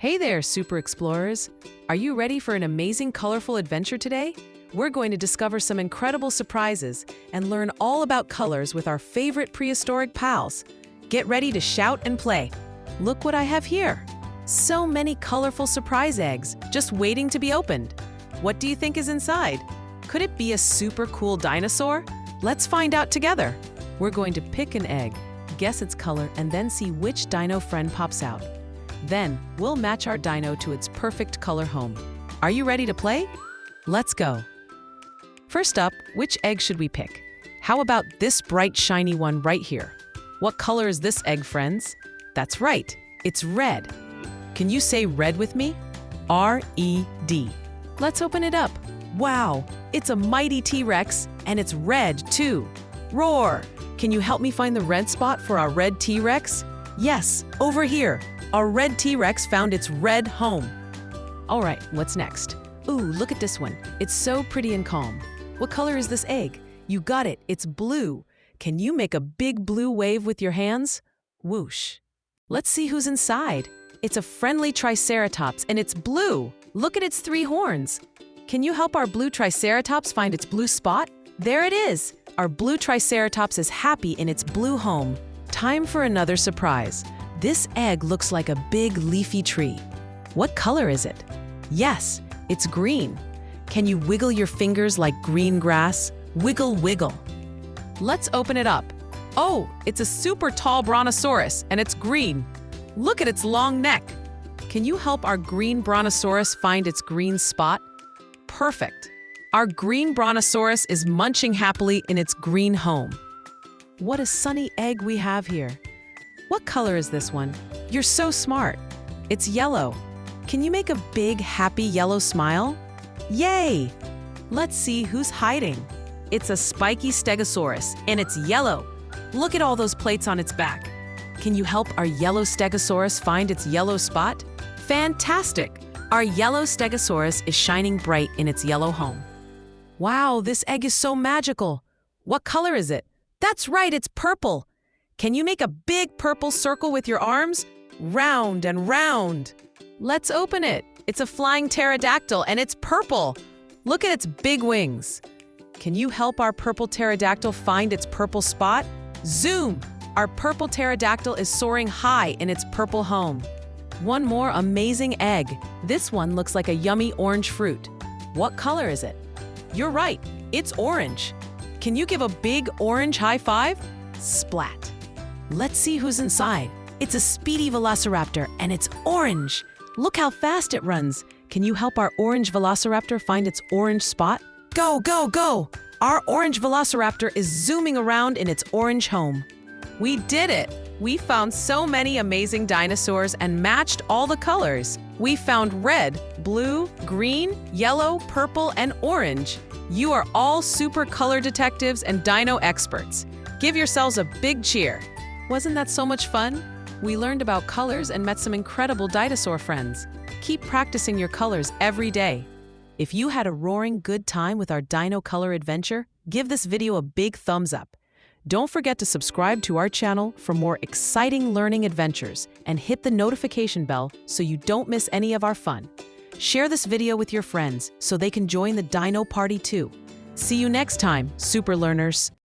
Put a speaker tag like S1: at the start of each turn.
S1: Hey there, Super Explorers! Are you ready for an amazing, colorful adventure today? We're going to discover some incredible surprises and learn all about colors with our favorite prehistoric pals. Get ready to shout and play. Look what I have here! So many colorful surprise eggs, just waiting to be opened. What do you think is inside? Could it be a super cool dinosaur? Let's find out together. We're going to pick an egg, guess its color, and then see which dino friend pops out. Then, we'll match our dino to its perfect color home. Are you ready to play? Let's go! First up, which egg should we pick? How about this bright, shiny one right here? What color is this egg, friends? That's right, it's red. Can you say red with me? R-E-D. Let's open it up. Wow, it's a mighty T-Rex, and it's red too. Roar! Can you help me find the red spot for our red T-Rex? Yes, over here. Our red T-Rex found its red home. All right, what's next? Ooh, look at this one. It's so pretty and calm. What color is this egg? You got it, it's blue. Can you make a big blue wave with your hands? Whoosh. Let's see who's inside. It's a friendly Triceratops and it's blue. Look at its 3 horns. Can you help our blue Triceratops find its blue spot? There it is. Our blue Triceratops is happy in its blue home. Time for another surprise. This egg looks like a big leafy tree. What color is it? Yes, it's green. Can you wiggle your fingers like green grass? Wiggle, wiggle. Let's open it up. Oh, it's a super tall brontosaurus, and it's green. Look at its long neck. Can you help our green brontosaurus find its green spot? Perfect. Our green brontosaurus is munching happily in its green home. What a sunny egg we have here. What color is this one? You're so smart. It's yellow. Can you make a big, happy yellow smile? Yay! Let's see who's hiding. It's a spiky stegosaurus, and it's yellow. Look at all those plates on its back. Can you help our yellow stegosaurus find its yellow spot? Fantastic! Our yellow stegosaurus is shining bright in its yellow home. Wow, this egg is so magical. What color is it? That's right, it's purple. Can you make a big purple circle with your arms? Round and round. Let's open it. It's a flying pterodactyl and it's purple. Look at its big wings. Can you help our purple pterodactyl find its purple spot? Zoom! Our purple pterodactyl is soaring high in its purple home. One more amazing egg. This one looks like a yummy orange fruit. What color is it? You're right, it's orange. Can you give a big orange high five? Splat. Let's see who's inside. It's a speedy velociraptor and it's orange. Look how fast it runs. Can you help our orange velociraptor find its orange spot? Go, go, go! Our orange velociraptor is zooming around in its orange home. We did it! We found so many amazing dinosaurs and matched all the colors. We found red, blue, green, yellow, purple, and orange. You are all super color detectives and dino experts. Give yourselves a big cheer. Wasn't that so much fun? We learned about colors and met some incredible dinosaur friends. Keep practicing your colors every day. If you had a roaring good time with our dino color adventure, give this video a big thumbs up. Don't forget to subscribe to our channel for more exciting learning adventures and hit the notification bell so you don't miss any of our fun. Share this video with your friends so they can join the dino party too. See you next time, super learners.